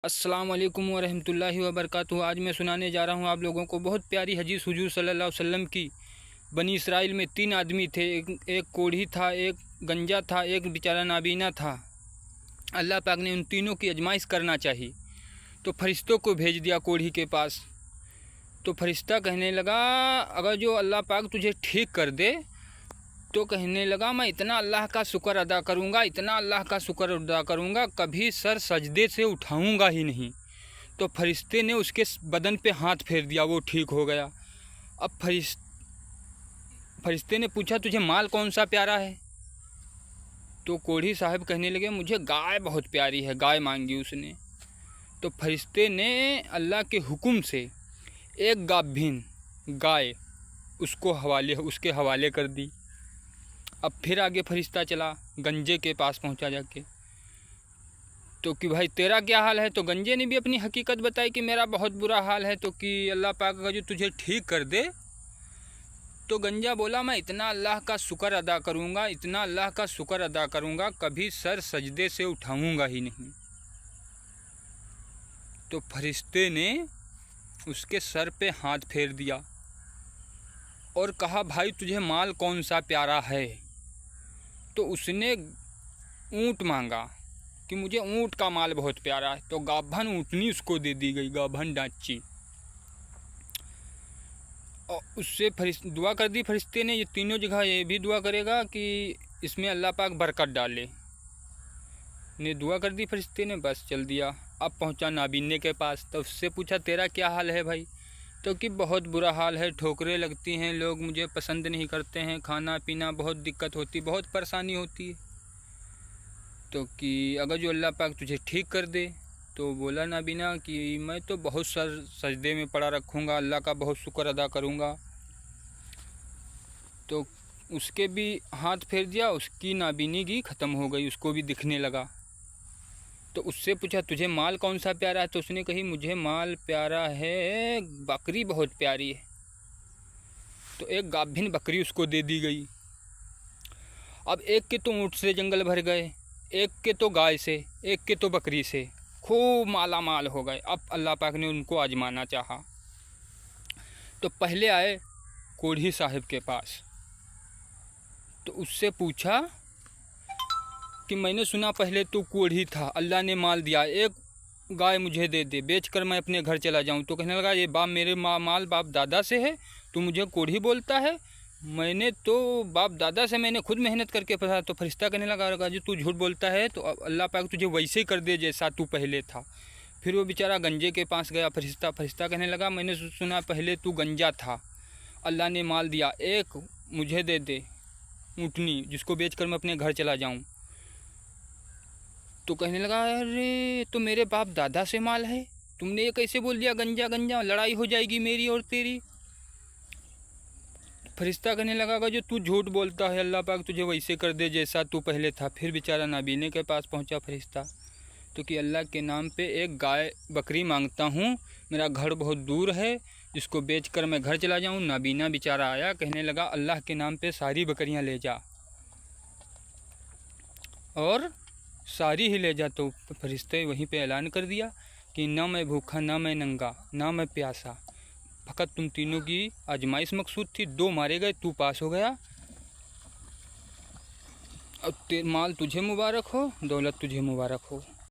अस्सलाम वालेकुम वरहमतुल्लाहि वबरकातुहू। आज मैं सुनाने जा रहा हूँ आप लोगों को बहुत प्यारी हदीस हुजूर सल्लल्लाहु अलैहि वसल्लम की। बनी इसराइल में 3 आदमी थे, एक कोढ़ी था, एक गंजा था, एक बेचारा नाबीना था। अल्लाह पाक ने उन तीनों की आजमाइश करना चाहिए तो फरिश्तों को भेज दिया कोढ़ी के पास। तो फरिश्ता कहने लगा, अगर जो अल्लाह पाक तुझे ठीक कर दे तो कहने लगा, मैं इतना अल्लाह का शुक्र अदा करूँगा, इतना अल्लाह का शुक्र अदा करूँगा, कभी सर सजदे से उठाऊँगा ही नहीं। तो फरिश्ते ने उसके बदन पे हाथ फेर दिया, वो ठीक हो गया। अब फरिश्ते ने पूछा, तुझे माल कौन सा प्यारा है? तो कोढ़ी साहब कहने लगे, मुझे गाय बहुत प्यारी है, गाय मांगी उसने। तो फरिश्ते ने अल्लाह के हुक्म से एक गाभिन गाय उसके हवाले कर दी। अब फिर आगे फरिश्ता चला, गंजे के पास पहुंचा जाके। तो कि भाई तेरा क्या हाल है? तो गंजे ने भी अपनी हकीकत बताई कि मेरा बहुत बुरा हाल है। तो कि अल्लाह पाक अगर जो तुझे ठीक कर दे, तो गंजा बोला, मैं इतना अल्लाह का शुक्र अदा करूँगा, इतना अल्लाह का शुक्र अदा करूँगा, कभी सर सजदे से उठाऊँगा ही नहीं। तो फरिश्ते ने उसके सर पे हाथ फेर दिया और कहा, भाई तुझे माल कौन सा प्यारा है? तो उसने ऊँट मांगा कि मुझे ऊँट का माल बहुत प्यारा है। तो गाभन ऊँटनी उसको दे दी गई, गाभन डांची। और उससे दुआ कर दी फरिश्ते ने। ये तीनों जगह ये भी दुआ करेगा कि इसमें अल्लाह पाक बरकत डाले। ने दुआ कर दी फरिश्ते ने, बस चल दिया। अब पहुंचा नाबीने के पास। तो उससे पूछा, तेरा क्या हाल है भाई? तो कि बहुत बुरा हाल है, ठोकरें लगती हैं, लोग मुझे पसंद नहीं करते हैं, खाना पीना बहुत दिक्कत होती, बहुत परेशानी होती है। तो कि अगर जो अल्लाह पाक तुझे ठीक कर दे, तो बोला नाबीना कि मैं तो बहुत सर सजदे में पड़ा रखूँगा, अल्लाह का बहुत शुक्र अदा करूँगा। तो उसके भी हाथ फेर दिया, उसकी नाबीनी ख़त्म हो गई, उसको भी दिखने लगा। तो उससे पूछा, तुझे माल कौन सा प्यारा है? तो उसने कही, मुझे माल प्यारा है, बकरी बहुत प्यारी है। तो एक गाभिन बकरी उसको दे दी गई। अब एक के तो ऊँट से जंगल भर गए, एक के तो गाय से, एक के तो बकरी से, खूब माला माल हो गए। अब अल्लाह पाक ने उनको आजमाना चाहा। तो पहले आए कोढ़ी साहब के पास। तो उससे पूछा कि मैंने सुना पहले तो कोढ़ी था, अल्लाह ने माल दिया, एक गाय मुझे दे दे, बेचकर मैं अपने घर चला जाऊं। तो कहने लगा, ये मेरे माल बाप दादा से है, तू मुझे कोढ़ी बोलता है? मैंने तो बाप दादा से मैंने खुद मेहनत करके पढ़ा। तो फरिश्ता कहने लगा, जो तू झूठ बोलता है तो अल्लाह पाक तुझे वैसे ही कर दे जैसा तू पहले था। फिर वो बेचारा गंजे के पास गया फरिश्ता कहने लगा, मैंने सुना पहले तू गंजा था, अल्लाह ने माल दिया, एक मुझे दे दे ऊँटनी, जिसको बेचकर मैं अपने घर चला जाऊँ। तो कहने लगा, अरे तो मेरे बाप दादा से माल है, तुमने ये कैसे बोल दिया गंजा गंजा, लड़ाई हो जाएगी मेरी और तेरी। फरिश्ता कहने लगा, जो तू झूठ बोलता है, अल्लाह पाक तुझे वैसे कर दे जैसा तू पहले था। फिर बेचारा नाबीने के पास पहुंचा फरिश्ता। तो कि अल्लाह के नाम पे एक गाय बकरी मांगता हूँ, मेरा घर बहुत दूर है, जिसको बेचकर मैं घर चला जाऊँ। नाबीना बेचारा आया, कहने लगा, अल्लाह के नाम पे सारी बकरियाँ ले जा, और सारी ही ले जा। तो फरिश्ते वहीं पे ऐलान कर दिया कि ना मैं भूखा, ना मैं नंगा, ना मैं प्यासा, फ़कत तुम तीनों की आजमाइश मकसूद थी। 2 मारे गए, तू पास हो गया। अब माल तुझे मुबारक हो, दौलत तुझे मुबारक हो।